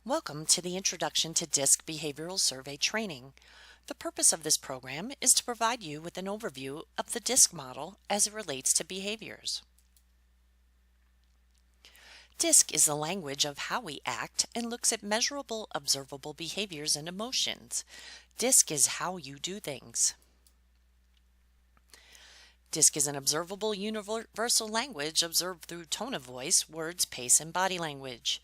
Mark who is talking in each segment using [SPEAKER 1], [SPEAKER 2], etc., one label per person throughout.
[SPEAKER 1] Welcome to the Introduction to DISC Behavioral Survey training. The purpose of this program is to provide you with an overview of the DISC model as it relates to behaviors. DISC is the language of how we act and looks at measurable, observable behaviors and emotions. DISC is how you do things. DISC is an observable universal language observed through tone of voice, words, pace, and body language.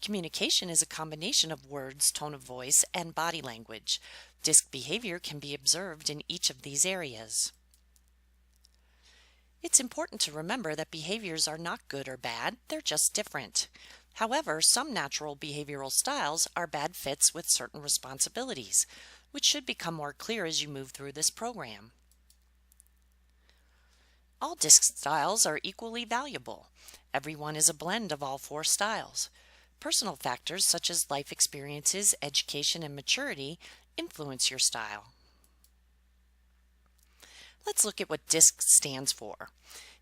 [SPEAKER 1] Communication is a combination of words, tone of voice, and body language. DISC behavior can be observed in each of these areas. It's important to remember that behaviors are not good or bad, they're just different. However, some natural behavioral styles are bad fits with certain responsibilities, which should become more clear as you move through this program. All DISC styles are equally valuable. Everyone is a blend of all four styles. Personal factors such as life experiences, education, and maturity influence your style. Let's look at what DISC stands for.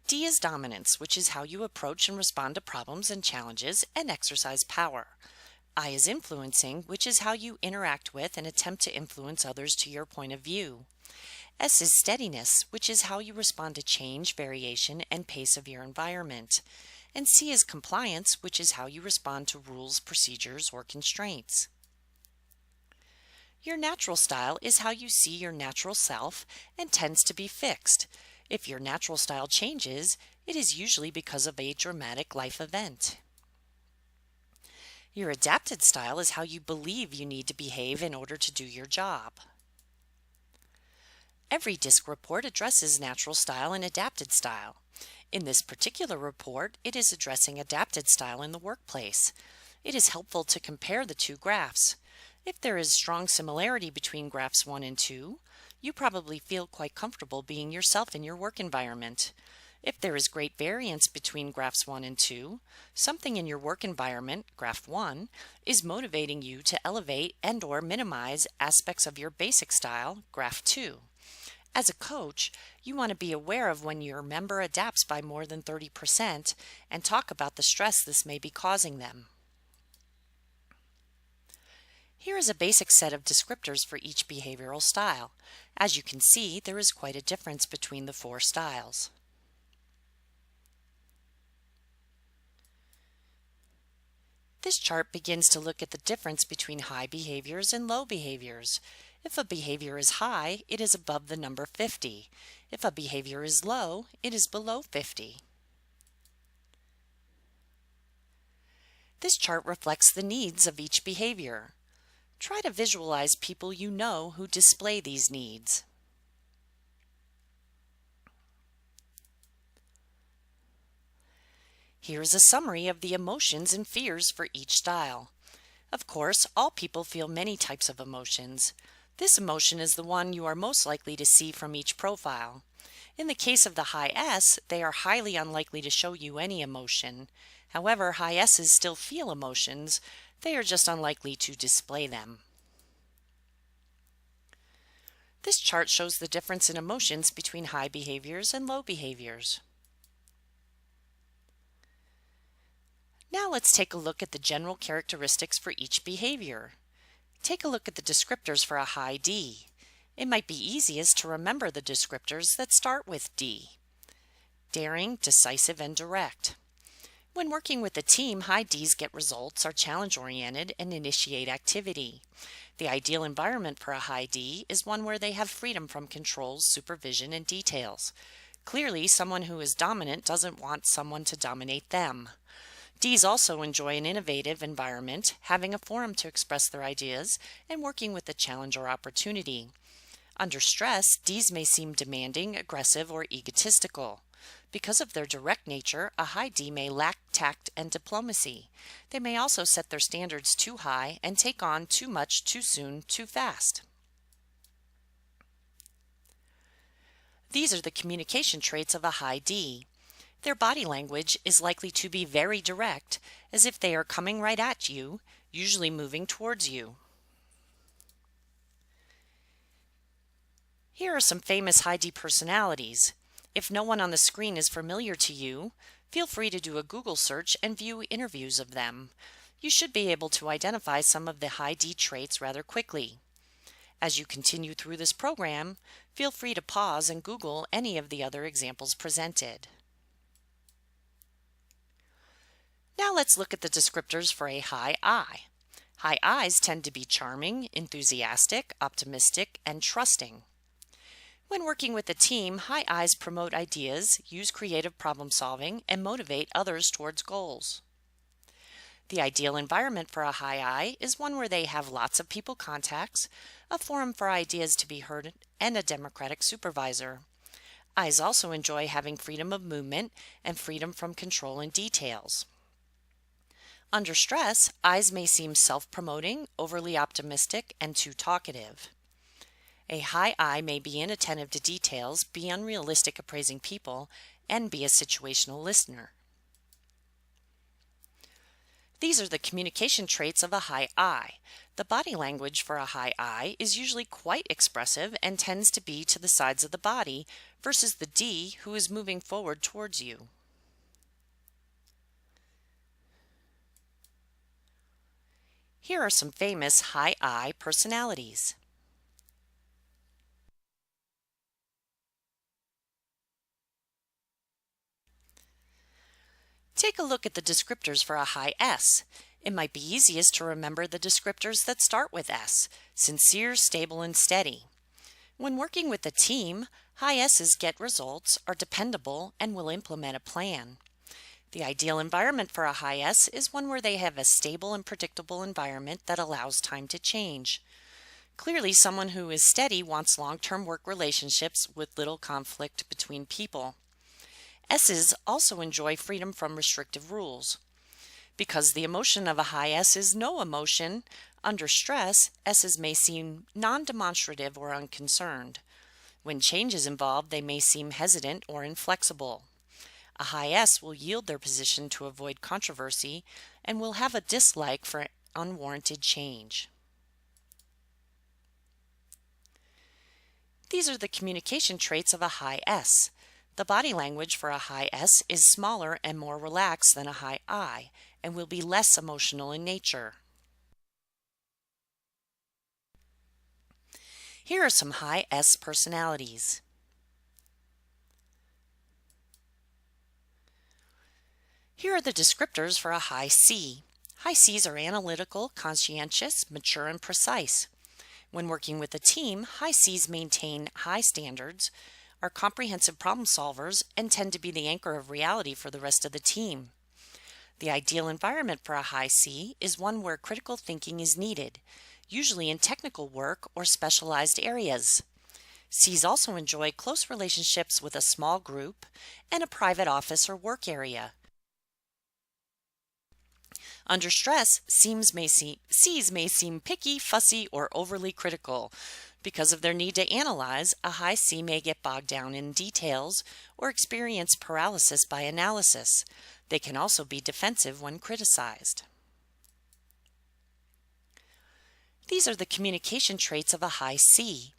[SPEAKER 1] D is dominance, which is how you approach and respond to problems and challenges and exercise power. I is influencing, which is how you interact with and attempt to influence others to your point of view. S is steadiness, which is how you respond to change, variation, and pace of your environment. And C is compliance, which is how you respond to rules, procedures, or constraints. Your natural style is how you see your natural self and tends to be fixed. If your natural style changes, it is usually because of a dramatic life event. Your adapted style is how you believe you need to behave in order to do your job. Every DISC report addresses natural style and adapted style. In this particular report, it is addressing adapted style in the workplace. It is helpful to compare the two graphs. If there is strong similarity between graphs 1 and 2, you probably feel quite comfortable being yourself in your work environment. If there is great variance between graphs 1 and 2, something in your work environment, graph 1, is motivating you to elevate and/or minimize aspects of your basic style, graph 2. As a coach, you want to be aware of when your member adapts by more than 30% and talk about the stress this may be causing them. Here is a basic set of descriptors for each behavioral style. As you can see, there is quite a difference between the four styles. This chart begins to look at the difference between high behaviors and low behaviors. If a behavior is high, it is above the number 50. If a behavior is low, it is below 50. This chart reflects the needs of each behavior. Try to visualize people you know who display these needs. Here is a summary of the emotions and fears for each style. Of course, all people feel many types of emotions. This emotion is the one you are most likely to see from each profile. In the case of the high S, they are highly unlikely to show you any emotion. However, high S's still feel emotions. They are just unlikely to display them. This chart shows the difference in emotions between high behaviors and low behaviors. Now let's take a look at the general characteristics for each behavior. Take a look at the descriptors for a high D. It might be easiest to remember the descriptors that start with D. Daring, decisive, and direct. When working with a team, high Ds get results, are challenge-oriented, and initiate activity. The ideal environment for a high D is one where they have freedom from controls, supervision, and details. Clearly, someone who is dominant doesn't want someone to dominate them. Ds also enjoy an innovative environment, having a forum to express their ideas, and working with a challenge or opportunity. Under stress, Ds may seem demanding, aggressive, or egotistical. Because of their direct nature, a high D may lack tact and diplomacy. They may also set their standards too high and take on too much too soon, too fast. These are the communication traits of a high D. Their body language is likely to be very direct, as if they are coming right at you, usually moving towards you. Here are some famous high D personalities. If no one on the screen is familiar to you, feel free to do a Google search and view interviews of them. You should be able to identify some of the high D traits rather quickly. As you continue through this program, feel free to pause and Google any of the other examples presented. Now let's look at the descriptors for a high I. High I's tend to be charming, enthusiastic, optimistic, and trusting. When working with a team, high I's promote ideas, use creative problem solving, and motivate others towards goals. The ideal environment for a high I is one where they have lots of people contacts, a forum for ideas to be heard, and a democratic supervisor. I's also enjoy having freedom of movement and freedom from control in details. Under stress, I's may seem self-promoting, overly optimistic, and too talkative. A high I may be inattentive to details, be unrealistic appraising people, and be a situational listener. These are the communication traits of a high I. The body language for a high I is usually quite expressive and tends to be to the sides of the body versus the D who is moving forward towards you. Here are some famous high I personalities. Take a look at the descriptors for a high S. It might be easiest to remember the descriptors that start with S: sincere, stable, and steady. When working with a team, high S's get results, are dependable, and will implement a plan. The ideal environment for a high S is one where they have a stable and predictable environment that allows time to change. Clearly, someone who is steady wants long-term work relationships with little conflict between people. S's also enjoy freedom from restrictive rules. Because the emotion of a high S is no emotion, under stress, S's may seem non-demonstrative or unconcerned. When change is involved, they may seem hesitant or inflexible. A high S will yield their position to avoid controversy and will have a dislike for unwarranted change. These are the communication traits of a high S. The body language for a high S is smaller and more relaxed than a high I and will be less emotional in nature. Here are some high S personalities. Here are the descriptors for a high C. High C's are analytical, conscientious, mature, and precise. When working with a team, high C's maintain high standards, are comprehensive problem solvers, and tend to be the anchor of reality for the rest of the team. The ideal environment for a high C is one where critical thinking is needed, usually in technical work or specialized areas. C's also enjoy close relationships with a small group and a private office or work area. Under stress, C's may seem picky, fussy, or overly critical. Because of their need to analyze, a high C may get bogged down in details or experience paralysis by analysis. They can also be defensive when criticized. These are the communication traits of a high C.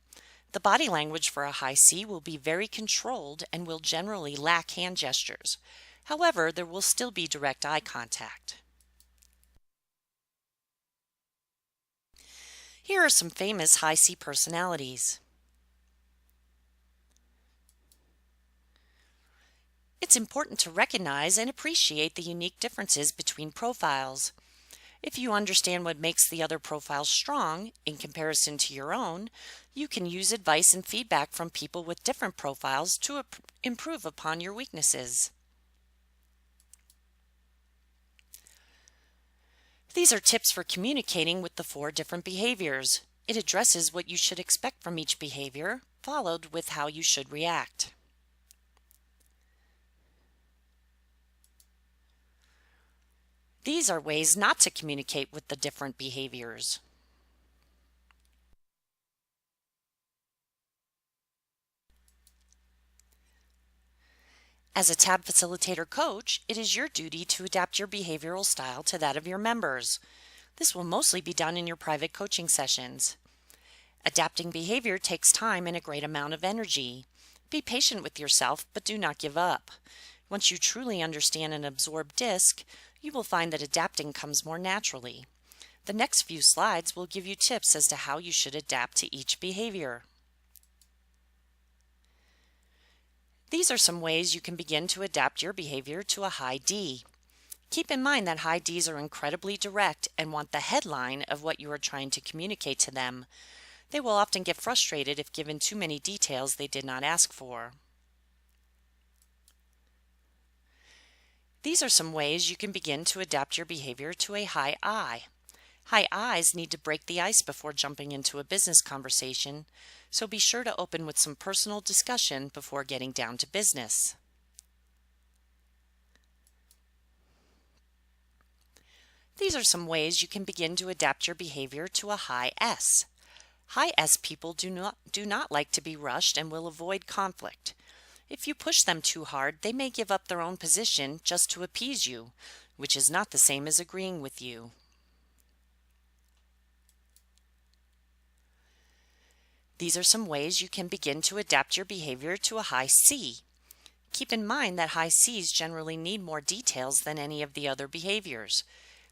[SPEAKER 1] The body language for a high C will be very controlled and will generally lack hand gestures. However, there will still be direct eye contact. Here are some famous high C personalities. It's important to recognize and appreciate the unique differences between profiles. If you understand what makes the other profile strong in comparison to your own, you can use advice and feedback from people with different profiles to improve upon your weaknesses. These are tips for communicating with the 4 different behaviors. It addresses what you should expect from each behavior, followed with how you should react. These are ways not to communicate with the different behaviors. As a TAB facilitator coach, it is your duty to adapt your behavioral style to that of your members. This will mostly be done in your private coaching sessions. Adapting behavior takes time and a great amount of energy. Be patient with yourself, but do not give up. Once you truly understand and absorb DISC, You will find that adapting comes more naturally. The next few slides will give you tips as to how you should adapt to each behavior. These are some ways you can begin to adapt your behavior to a high D. Keep in mind that high Ds are incredibly direct and want the headline of what you are trying to communicate to them. They will often get frustrated if given too many details they did not ask for. These are some ways you can begin to adapt your behavior to a high I. High I's need to break the ice before jumping into a business conversation, so be sure to open with some personal discussion before getting down to business. These are some ways you can begin to adapt your behavior to a high S. High S people do not like to be rushed and will avoid conflict. If you push them too hard, they may give up their own position just to appease you, which is not the same as agreeing with you. These are some ways you can begin to adapt your behavior to a high C. Keep in mind that high Cs generally need more details than any of the other behaviors.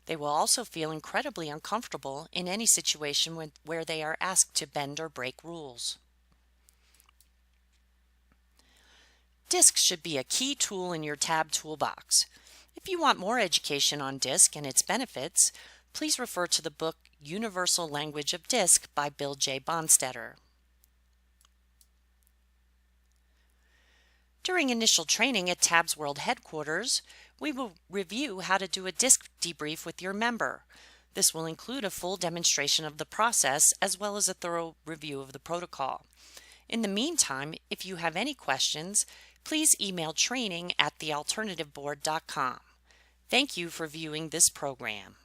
[SPEAKER 1] They will also feel incredibly uncomfortable in any situation where they are asked to bend or break rules. DISC should be a key tool in your TAB toolbox. If you want more education on DISC and its benefits, please refer to the book Universal Language of DISC by Bill J. Bonstetter. During initial training at TABS World Headquarters, we will review how to do a DISC debrief with your member. This will include a full demonstration of the process as well as a thorough review of the protocol. In the meantime, if you have any questions, please email training@thealternativeboard.com. Thank you for viewing this program.